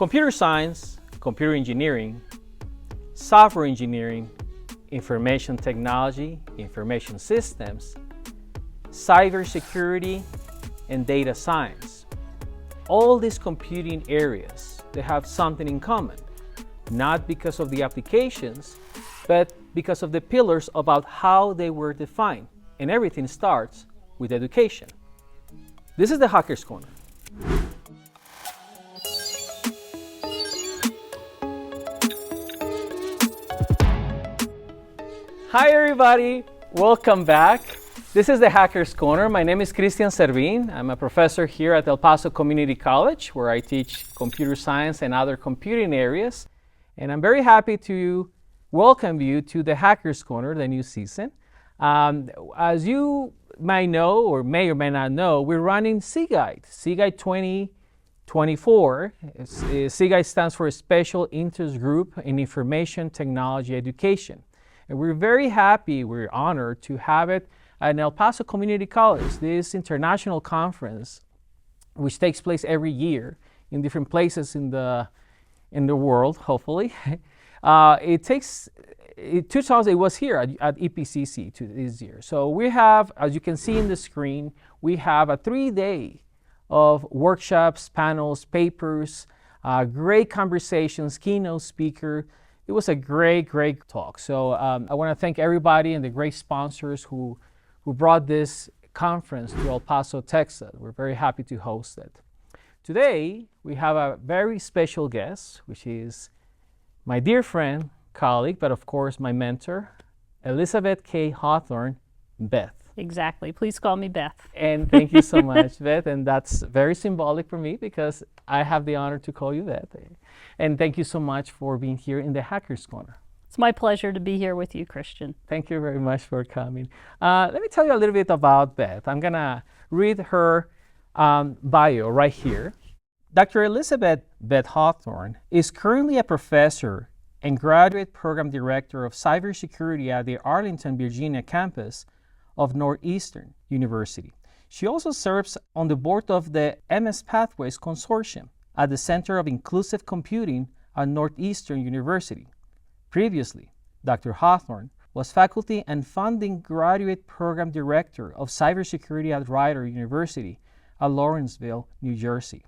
Computer science, computer engineering, software engineering, information technology, information systems, cybersecurity, and data science. All these computing areas, they have something in common, not because of the applications, but because of the pillars about how they were defined. And everything starts with education. This is the Hacker's Corner. Hi everybody, welcome back. This is the Hacker's Corner. My name is Servín. I'm a professor here at El Paso Community College, where I teach computer science and other computing areas. And I'm very happy to welcome you to the Hacker's Corner, the new season. As you might know, or may not know, we're running CGUIDE 2024. CGUIDE stands for Special Interest Group in Information Technology Education. And we're very happy, we're honored to have it at El Paso Community College, this international conference, which takes place every year in different places in the world, hopefully. It was here at EPCC this year. So we have, as you can see in the screen, we have a 3-day of workshops, panels, papers, great conversations, keynote speaker. It was a great talk. So I want to thank everybody and the great sponsors who brought this conference to El Paso, Texas. We're very happy to host it. Today, we have a very special guest, which is my dear friend, colleague, but of course my mentor, Elizabeth K. Hawthorne, Beth. Exactly. Please call me Beth. And thank you so much, Beth. And that's very symbolic for me because I have the honor to call you Beth. And thank you so much for being here in the Hacker's Corner. It's my pleasure to be here with you, Christian. Thank you very much for coming. Let me tell you a little bit about Beth. I'm going to read her bio right here. Dr. Elizabeth Beth Hawthorne is currently a professor and graduate program director of cybersecurity at the Arlington, Virginia campus of Northwestern University. She also serves on the board of the MS Pathways Consortium at the Center of Inclusive Computing at Northwestern University. Previously, Dr. Hawthorne was faculty and funding graduate program director of cybersecurity at Rider University at Lawrenceville, New Jersey.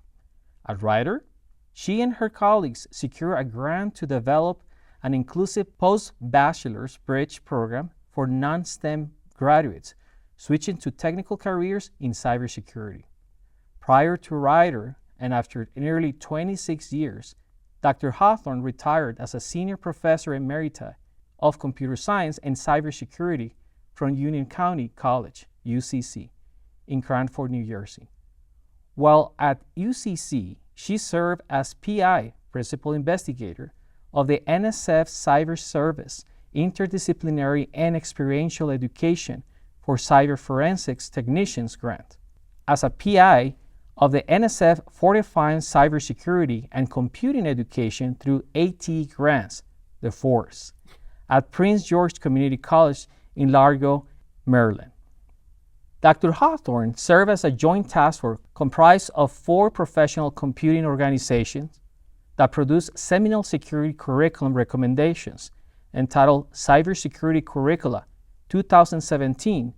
At Rider, she and her colleagues secured a grant to develop an inclusive post-bachelor's bridge program for non-STEM graduates switching to technical careers in cybersecurity. Prior to Rider, and after nearly 26 years, Dr. Hawthorne retired as a senior professor emerita of computer science and cybersecurity from Union County College, UCC, in Cranford, New Jersey. While at UCC, she served as PI, Principal Investigator, of the NSF Cyber Service Interdisciplinary and Experiential Education for Cyber Forensics Technicians Grant. As a PI of the NSF Fortifying Cybersecurity and Computing Education through AT Grants, the FORCE, at Prince George Community College in Largo, Maryland. Dr. Hawthorne served as a joint task force comprised of 4 professional computing organizations that produced seminal security curriculum recommendations entitled Cybersecurity Curricula 2017,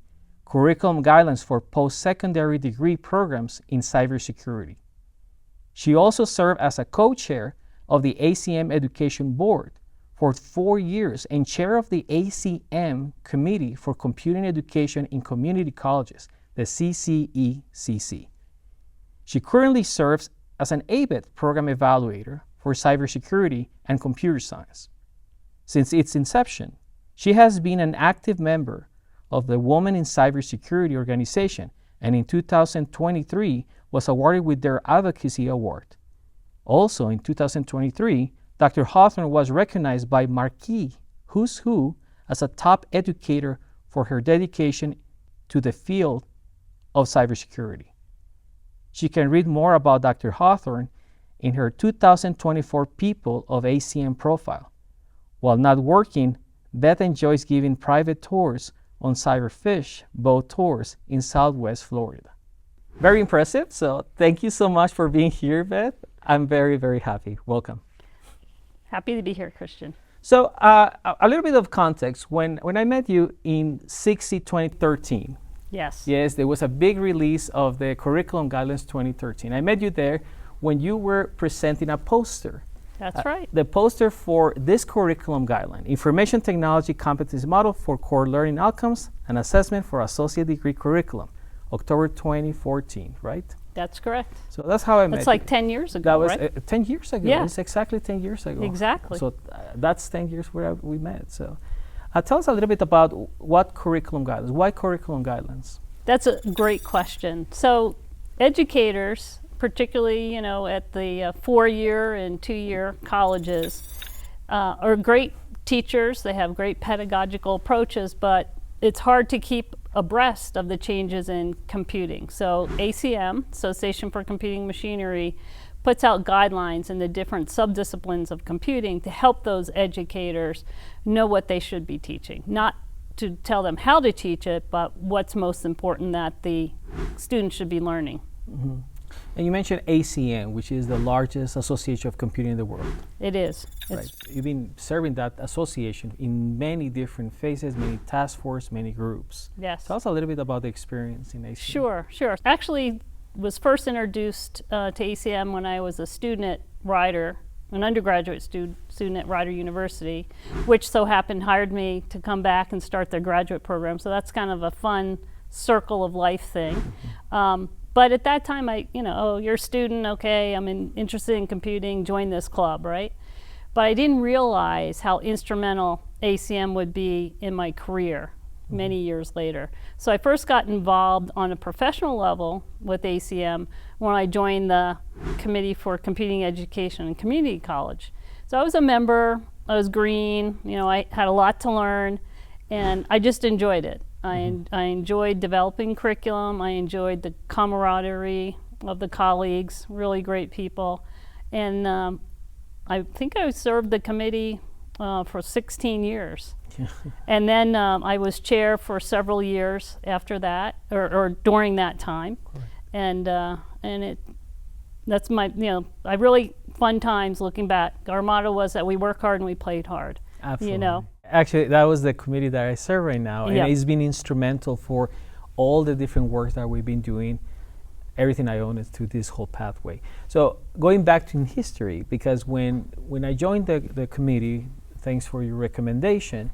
Curriculum Guidelines for Post-Secondary Degree Programs in Cybersecurity. She also served as a co-chair of the ACM Education Board for 4 years and chair of the ACM Committee for Computing Education in Community Colleges, the CCECC. She currently serves as an ABET program evaluator for cybersecurity and computer science. Since its inception, she has been an active member of the Women in Cybersecurity organization and in 2023 was awarded with their Advocacy Award. Also in 2023, Dr. Hawthorne was recognized by Marquee Who's Who as a top educator for her dedication to the field of cybersecurity. She can read more about Dr. Hawthorne in her 2024 People of ACM profile. While not working, Beth enjoys giving private tours on Cyberfish boat tours in Southwest Florida. Very impressive. So thank you so much for being here, Beth. I'm very, very happy. Welcome. Happy to be here, Christian. So a little bit of context. When I met you in 2013, Yes. yes, there was a big release of the Curriculum Guidelines 2013. I met you there when you were presenting a poster. That's right. The poster for this curriculum guideline, Information Technology Competency Model for Core Learning Outcomes and Assessment for Associate Degree Curriculum, October 2014, right? That's correct. So that's how I met That's like you. 10 years ago, That was right? 10 years ago. Yeah. It's exactly 10 years ago. Exactly. So that's 10 years where we met. So tell us a little bit about what curriculum guidelines, why curriculum guidelines? That's a great question. So educators, particularly, at the 4-year and 2-year colleges, are great teachers. They have great pedagogical approaches, but it's hard to keep abreast of the changes in computing. So ACM, Association for Computing Machinery, puts out guidelines in the different subdisciplines of computing to help those educators know what they should be teaching. Not to tell them how to teach it, but what's most important that the students should be learning. Mm-hmm. And you mentioned ACM, which is the largest association of computing in the world. It is. Right. You've been serving that association in many different phases, many task force, many groups. Yes. Tell us a little bit about the experience in ACM. Sure. Actually, was first introduced to ACM when I was a student at Rider, an undergraduate student at Rider University, which so happened hired me to come back and start their graduate program. So that's kind of a fun circle of life thing. But at that time, you're a student, okay, I'm interested in computing, join this club, right? But I didn't realize how instrumental ACM would be in my career many years later. So I first got involved on a professional level with ACM when I joined the Committee for Computing Education and Community College. So I was a member, I was green, I had a lot to learn, and I just enjoyed it. I enjoyed developing curriculum. I enjoyed the camaraderie of the colleagues, really great people. And I think I served the committee for 16 years. And then I was chair for several years after that, or during that time. And that's my, I really fun times looking back. Our motto was that we work hard and we played hard. Absolutely. Actually, that was the committee that I serve right now, and it's been instrumental for all the different work that we've been doing. Everything I own is through this whole pathway. So going back to history, because when I joined the committee, thanks for your recommendation,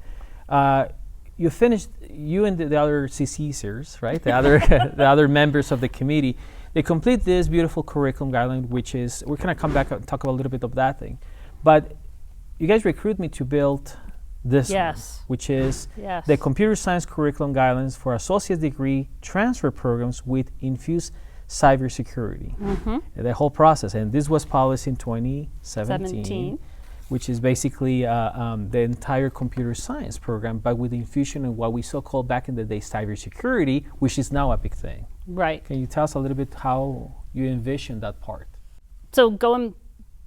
you and the other CCers, right? The other members of the committee, they complete this beautiful curriculum guideline, which is, we're going to come back and talk about a little bit of that thing. But you guys recruit me to build this one, which is the Computer Science Curriculum Guidelines for Associate Degree Transfer Programs with Infused Cybersecurity. The whole process. And this was published in 2017, which is basically the entire computer science program, but with infusion of what we so-called back in the day cybersecurity, which is now a big thing. Right. Can you tell us a little bit how you envision that part? So going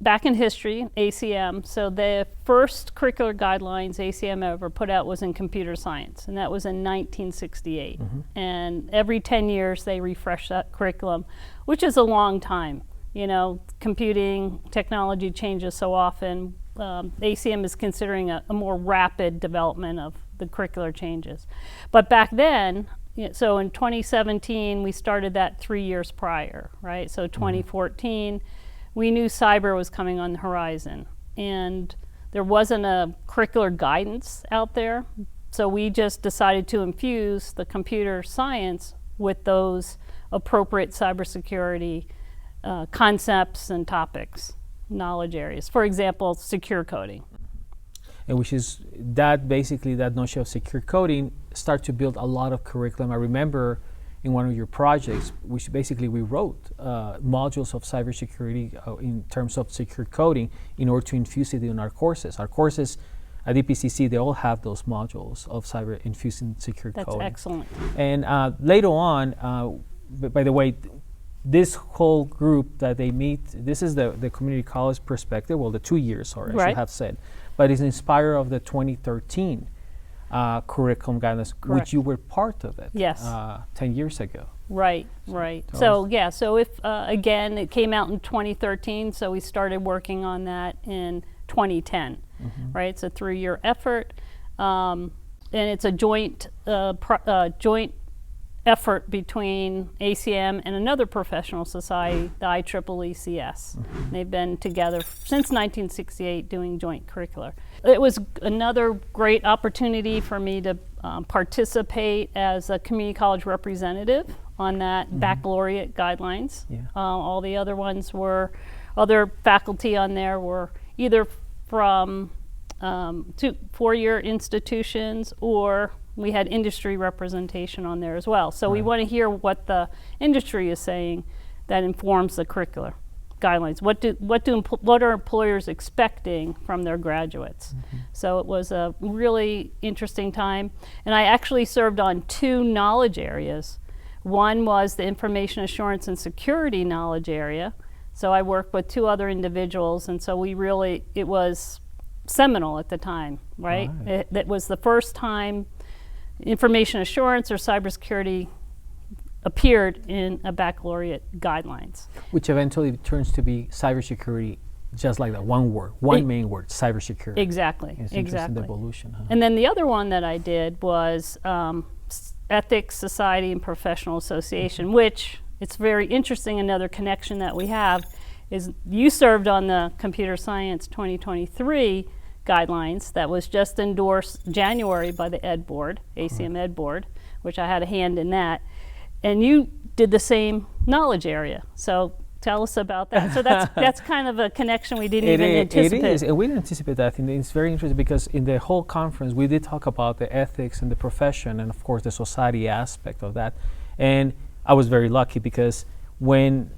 back in history, ACM, so the first curricular guidelines ACM ever put out was in computer science, and that was in 1968. And every 10 years they refresh that curriculum, which is a long time. Computing technology changes so often. ACM is considering a more rapid development of the curricular changes. But back then, so in 2017, we started that 3 years prior, right? So 2014, we knew cyber was coming on the horizon, and there wasn't a curricular guidance out there, so we just decided to infuse the computer science with those appropriate cybersecurity concepts and topics, knowledge areas. For example, secure coding. And which is that basically that notion of secure coding start to build a lot of curriculum. I remember in one of your projects, which basically we wrote modules of cybersecurity in terms of secure coding in order to infuse it in our courses. Our courses at EPCC, they all have those modules of cyber infusing secure coding. That's excellent. And later on, by the way, this whole group that they meet, this is the community college perspective, well, the 2 years, sorry, I should have said, but it's inspired of the 2013 curriculum guidance, which you were part of it 10 years ago. Right. So yeah, so if again, it came out in 2013, so we started working on that in 2010. Right, it's a 3-year effort, and it's a joint effort between ACM and another professional society, the IEEECS. They've been together since 1968 doing joint curricular. It was another great opportunity for me to participate as a community college representative on that baccalaureate guidelines. All the other ones were, other faculty on there were either from 4-year institutions, or we had industry representation on there as well. So we want to hear what the industry is saying that informs the curricular guidelines. What are employers expecting from their graduates? So it was a really interesting time, and I actually served on 2 knowledge areas. One was the information assurance and security knowledge area. So I worked with 2 other individuals, and so it was seminal at the time, right? It was the first time information assurance or cybersecurity appeared in a baccalaureate guidelines. Which eventually turns to be cybersecurity, just like that one word, main word, cybersecurity. Exactly. It's interesting, the evolution. And then the other one that I did was Ethics, Society, and Professional Association, which it's very interesting. Another connection that we have is you served on the Computer Science 2023 guidelines that was just endorsed January by the Ed Board, ACM Ed Board, which I had a hand in that. And you did the same knowledge area. So tell us about that. So that's kind of a connection we didn't even anticipate. It is, and we didn't anticipate that. And it's very interesting because in the whole conference, we did talk about the ethics and the profession and, of course, the society aspect of that. And I was very lucky because when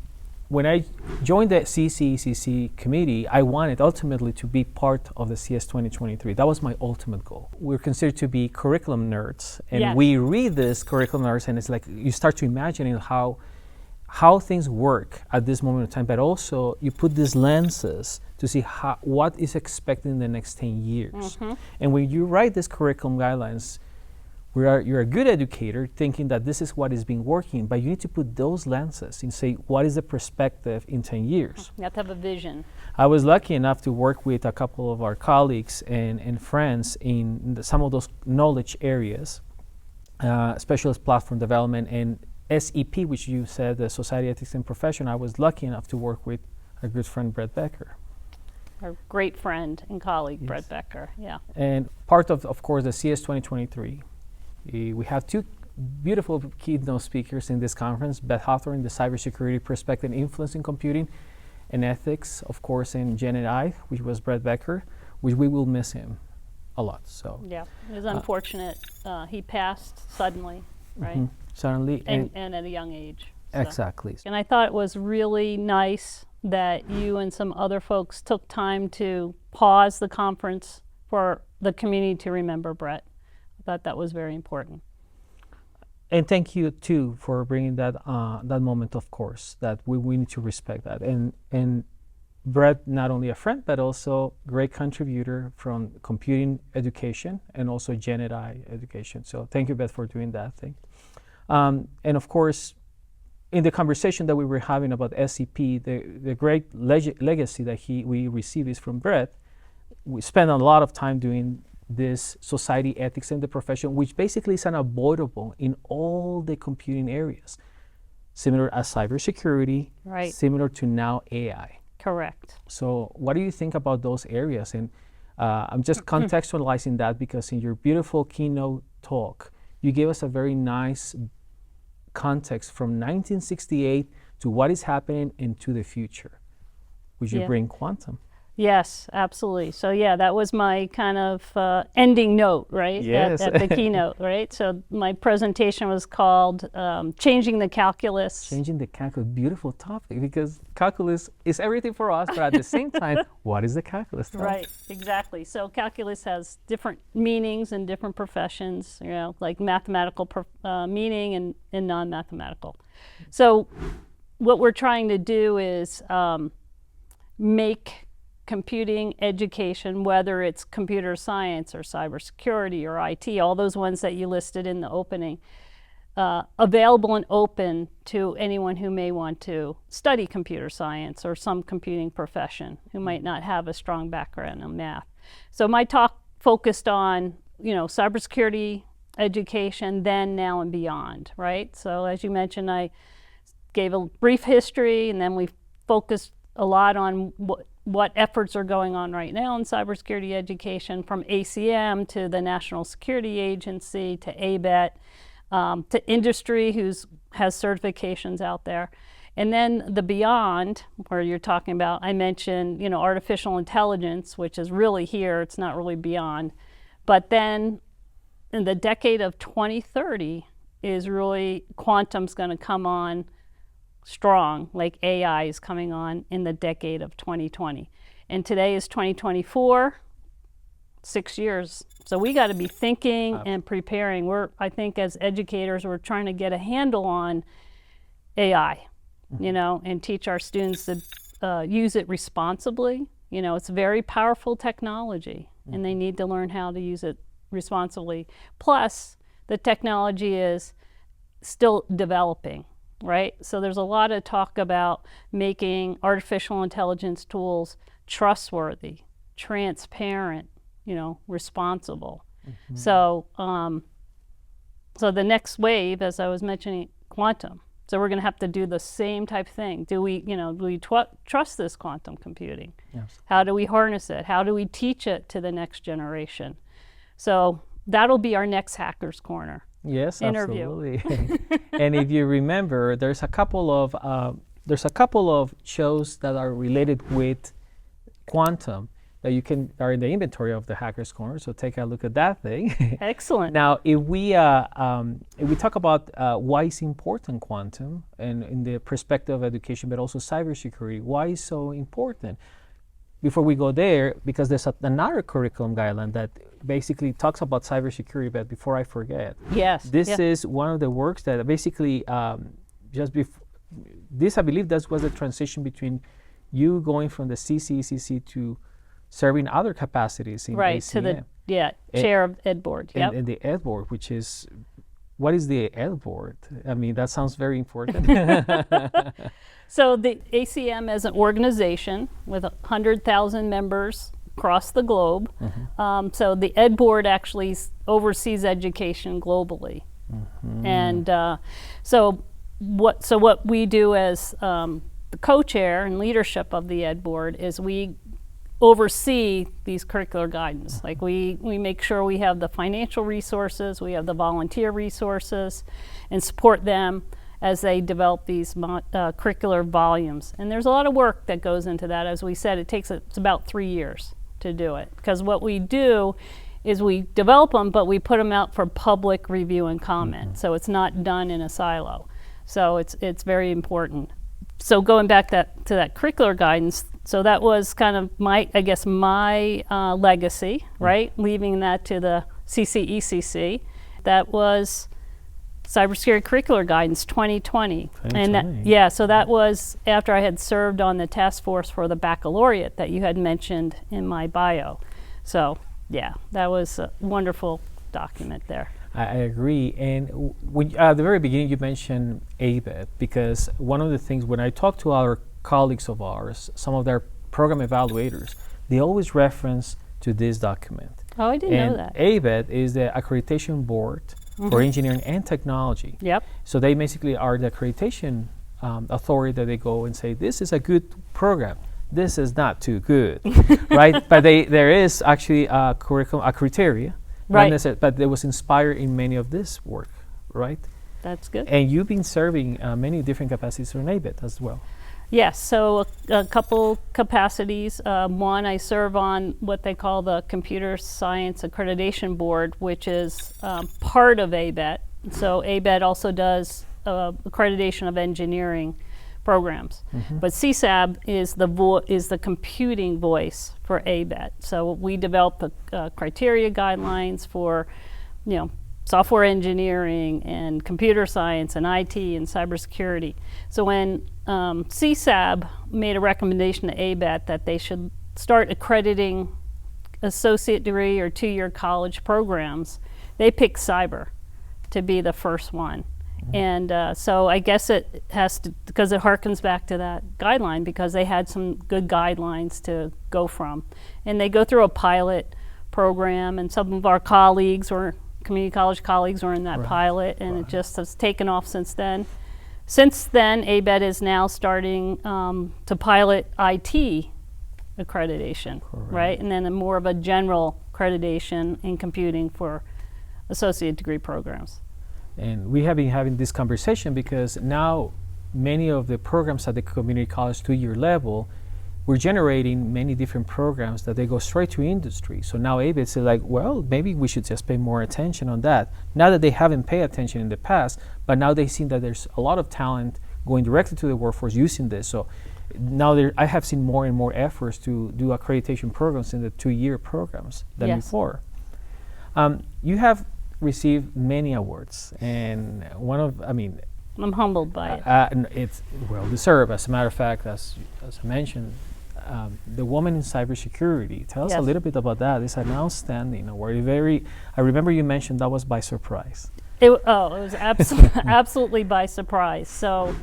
I joined the CCECC committee, I wanted ultimately to be part of the CS 2023. That was my ultimate goal. We're considered to be curriculum nerds, and we read this curriculum nerds, and it's like you start to imagining how things work at this moment in time, but also you put these lenses to see what is expected in the next 10 years. And when you write these curriculum guidelines, you're a good educator thinking that this is what is being working, but you need to put those lenses and say, what is the perspective in 10 years? You have to have a vision. I was lucky enough to work with a couple of our colleagues and friends in some of those knowledge areas, specialist platform development and SEP, which you said, the Society Ethics and Profession. I was lucky enough to work with our good friend, Brett Becker. Our great friend and colleague, Brett Becker, And part of course, the CS 2023. We have 2 beautiful keynote speakers in this conference, Beth Hawthorne, the cybersecurity perspective and influence in computing and ethics, of course, and Jen and I, which was Brett Becker, which we will miss him a lot. So it was unfortunate. He passed suddenly, right? Suddenly. And at a young age. So. Exactly. And I thought it was really nice that you and some other folks took time to pause the conference for the community to remember Brett. That was very important. And thank you too for bringing that that moment. Of course, that we need to respect that. And Brett, not only a friend but also great contributor from computing education and also Gen Ed education. So thank you, Beth, for doing that thing. And of course, in the conversation that we were having about SEP, the great legacy that we received is from Brett. We spent a lot of time doing this society ethics and the profession, which basically is unavoidable in all the computing areas, similar as cybersecurity, similar to now AI. Correct. So what do you think about those areas? And I'm just contextualizing that because in your beautiful keynote talk, you gave us a very nice context from 1968 to what is happening into the future, which you bring quantum. Yes, absolutely. So that was my kind of ending note, right? Yes. At the keynote, right? So my presentation was called Changing the Calculus. Changing the calculus, beautiful topic, because calculus is everything for us, but at the same time, what is the calculus? Right, exactly. So calculus has different meanings in different professions, like mathematical meaning and non-mathematical. So what we're trying to do is make computing education, whether it's computer science or cybersecurity or IT, all those ones that you listed in the opening, available and open to anyone who may want to study computer science or some computing profession who might not have a strong background in math. So my talk focused on, cybersecurity education then, now, and beyond, right? So as you mentioned, I gave a brief history, and then we focused a lot on what efforts are going on right now in cybersecurity education, from ACM to the National Security Agency to ABET, to industry has certifications out there. And then the beyond, where you're talking about, I mentioned, artificial intelligence, which is really here, it's not really beyond. But then in the decade of 2030 is really, quantum's going to come on strong, like AI is coming on in the decade of 2020. And today is 2024, 6 years. So we got to be thinking and preparing. I think as educators, we're trying to get a handle on AI, and teach our students to use it responsibly. It's very powerful technology, and they need to learn how to use it responsibly. Plus, the technology is still developing, right? So there's a lot of talk about making artificial intelligence tools trustworthy, transparent, responsible. So the next wave, as I was mentioning, quantum. So we're going to have to do the same type of thing. Do we trust this quantum computing? Yes. How do we harness it? How do we teach it to the next generation? So that'll be our next Hackers Corner. Yes, interview. absolutely. And if you remember, there's a couple of shows that are related with quantum that are in the inventory of the Hackers Corner. So take a look at that thing. Excellent. Now, if we talk about why is important quantum, and in the perspective of education, but also cybersecurity, why is so important? Before we go there, because there's another curriculum guideline that basically talks about cybersecurity, but before I forget, this is one of the works that basically just before this, I believe that was the transition between you going from the CCECC to serving other capacities in right, ACM. to the chair of Ed Board. And the Ed Board, which is, what is the Ed Board? I mean, that sounds very important. So the ACM is an organization with 100,000 members across the globe. So the Ed Board actually oversees education globally. And so what we do as the co-chair and leadership of the Ed Board is we oversee these curricular guidance. Like we make sure we have the financial resources, we have the volunteer resources, and support them as they develop these curricular volumes. And there's a lot of work that goes into that. As we said, it's about 3 years to do it. Because what we do is we develop them, but we put them out for public review and comment. So it's not done in a silo. So it's very important. So going back to that curricular guidance, so that was kind of my legacy, right? Leaving that to the CCECC. That was Cybersecurity Curricular Guidance 2020. And so that was after I had served on the task force for the baccalaureate that you had mentioned in my bio. So that was a wonderful document there. I agree. And at the very beginning, you mentioned ABET, because one of the things when I talk to our colleagues of ours, some of their program evaluators, they always reference to this document. Oh, I didn't know that. ABET is the accreditation board for engineering and technology. Yep. So they basically are the accreditation authority that they go and say, this is a good program. This is not too good, right? But there is actually a curriculum, a criteria. Right. But it was inspired in many of this work, right? That's good. And you've been serving many different capacities on ABET as well. Yes, so a couple capacities. One, I serve on what they call the Computer Science Accreditation Board, which is part of ABET. So ABET also does accreditation of engineering programs. But CSAB is the computing voice for ABET. So we develop the criteria guidelines for, software engineering and computer science and IT and cybersecurity. So when CSAB made a recommendation to ABET that they should start accrediting associate degree or 2-year college programs, they picked cyber to be the first one. And so I guess it has to, because it harkens back to that guideline, because they had some good guidelines to go from. And they go through a pilot program, and some of our colleagues or community college colleagues were in that pilot, and it just has taken off since then. Since then, ABET is now starting to pilot IT accreditation, right? And then a more of a general accreditation in computing for associate degree programs. And we have been having this conversation because now many of the programs at the community college 2-year level, we're generating many different programs that they go straight to industry. So now ABET is like, well, maybe we should just pay more attention on that. Now that they haven't paid attention in the past, but now they've seen that there's a lot of talent going directly to the workforce using this. So now I have seen more and more efforts to do accreditation programs in the 2-year programs than before. You have received many awards, and I'm humbled by it. It's well deserved. As a matter of fact, as I mentioned, the Woman in Cybersecurity. Tell us a little bit about that. It's an outstanding award. I remember you mentioned that was by surprise. It was absolutely by surprise. So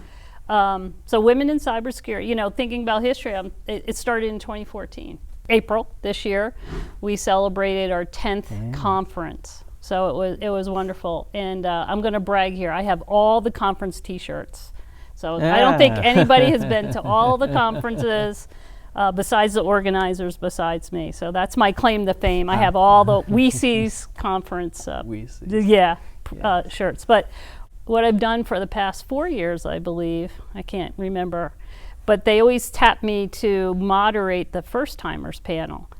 Women in Cybersecurity, thinking about history, it started in 2014. April this year, we celebrated our 10th conference. So it was wonderful. And I'm going to brag here. I have all the conference T-shirts. So I don't think anybody has been to all the conferences besides the organizers, besides me. So that's my claim to fame. I have all the WEC's conference shirts. But what I've done for the past 4 years, I believe, I can't remember, but they always tap me to moderate the first timers panel.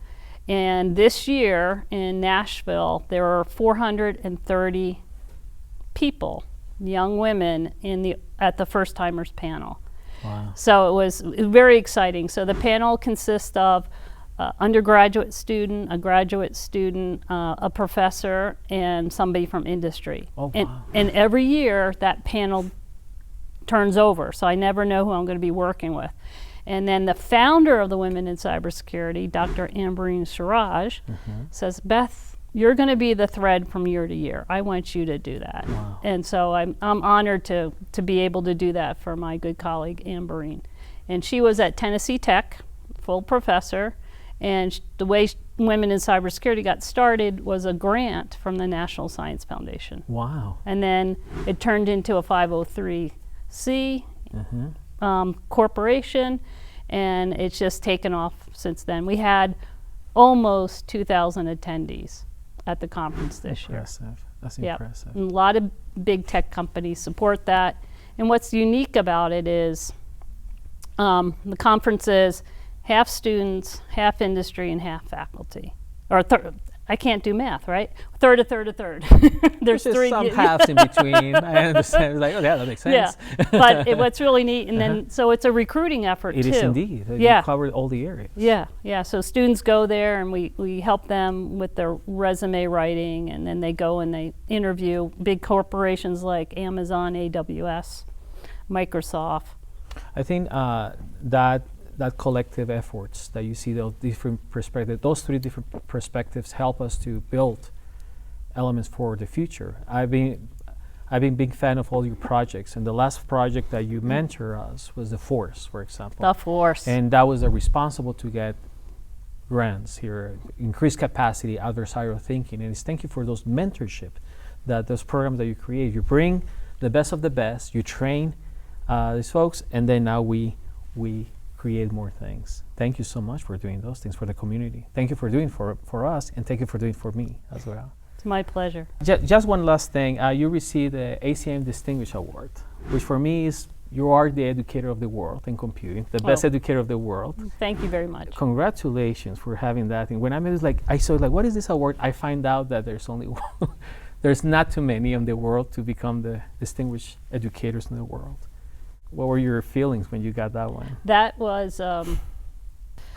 And this year in Nashville, there were 430 people, young women, at the first timers panel. Wow. So it was very exciting. So the panel consists of undergraduate student, a graduate student, a professor, and somebody from industry. Oh, wow. And every year that panel turns over, so I never know who I'm going to be working with. And then the founder of the Women in Cybersecurity, Dr. Ambereen Siraj, says, Beth, you're going to be the thread from year to year. I want you to do that. Wow. And so I'm honored to be able to do that for my good colleague, Ambereen. And she was at Tennessee Tech, full professor, and the way Women in Cybersecurity got started was a grant from the National Science Foundation. Wow. And then it turned into a 503c corporation, and it's just taken off since then. We had almost 2,000 attendees at the conference this year. Impressive. That's impressive. And a lot of big tech companies support that. And what's unique about it is the conference is half students, half industry, and half faculty. Or I can't do math, right? Third. There's three. Some halves in between. I understand. It's like, oh, yeah, that makes sense. Yeah, but what's really neat, and then so it's a recruiting effort too. It is indeed. You covered all the areas. Yeah. So students go there, and we help them with their resume writing, and then they go and they interview big corporations like Amazon, AWS, Microsoft. I think that collective efforts that you see, those different perspectives, those 3 different perspectives help us to build elements for the future. I've been big fan of all your projects, and the last project that you mentor us was the Force, for example. The Force. And that was responsible to get grants here, increase capacity, adversarial thinking, and it's thank you for those mentorship, those programs that you create. You bring the best of the best, you train these folks, and then now we create more things. Thank you so much for doing those things for the community. Thank you for doing for us, and thank you for doing for me as well. It's my pleasure. Just one last thing. You received the ACM Distinguished Award, which for me is you are the educator of the world in computing, the best educator of the world. Thank you very much. Congratulations for having that. And when I saw what is this award? I find out that there's only one. There's not too many in the world to become the distinguished educators in the world. What were your feelings when you got that one? That was... How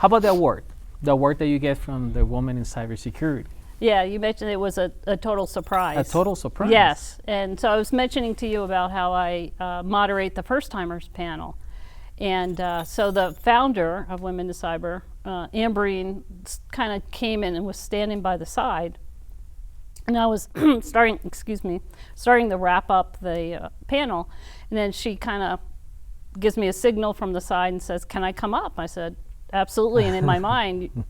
about the award? The award that you get from the Woman in Cybersecurity. Yeah, you mentioned it was a total surprise. A total surprise? Yes. And so I was mentioning to you about how I moderate the First Timers panel. And so the founder of Women in Cyber, Ambereen, kind of came in and was standing by the side. And I was starting to wrap up the panel, and then she kind of gives me a signal from the side and says, "Can I come up?" I said, "Absolutely." And in my mind,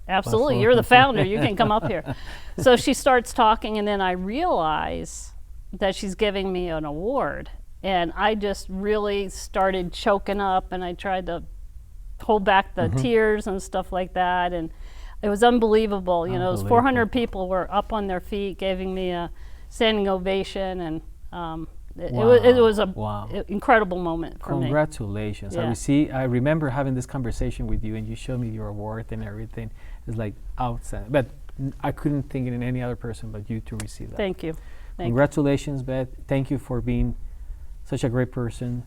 absolutely, you're the founder, you can come up here. So she starts talking, and then I realize that she's giving me an award. And I just really started choking up, and I tried to hold back the tears and stuff like that. And it was unbelievable. You know, those 400 people were up on their feet, giving me a standing ovation, and it was a incredible moment for me. Congratulations. Yeah. I remember having this conversation with you, and you showed me your award and everything. It's like outstanding. But I couldn't think in any other person but you to receive that. Thank you. Congratulations, Beth. Thank you for being such a great person,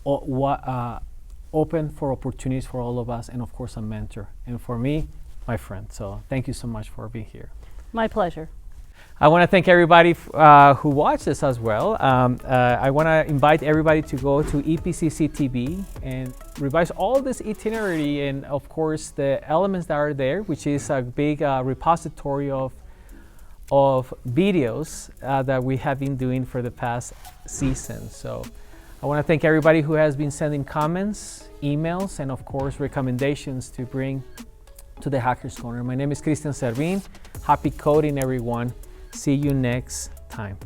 open for opportunities for all of us, and of course a mentor. And for me, my friend. So thank you so much for being here. My pleasure. I want to thank everybody who watched this as well. I want to invite everybody to go to EPCC TV and revise all this itinerary and of course the elements that are there, which is a big repository of videos that we have been doing for the past season. So I want to thank everybody who has been sending comments, emails, and of course recommendations to bring to the Hackers Corner. My name is Servín. Happy coding, everyone. See you next time.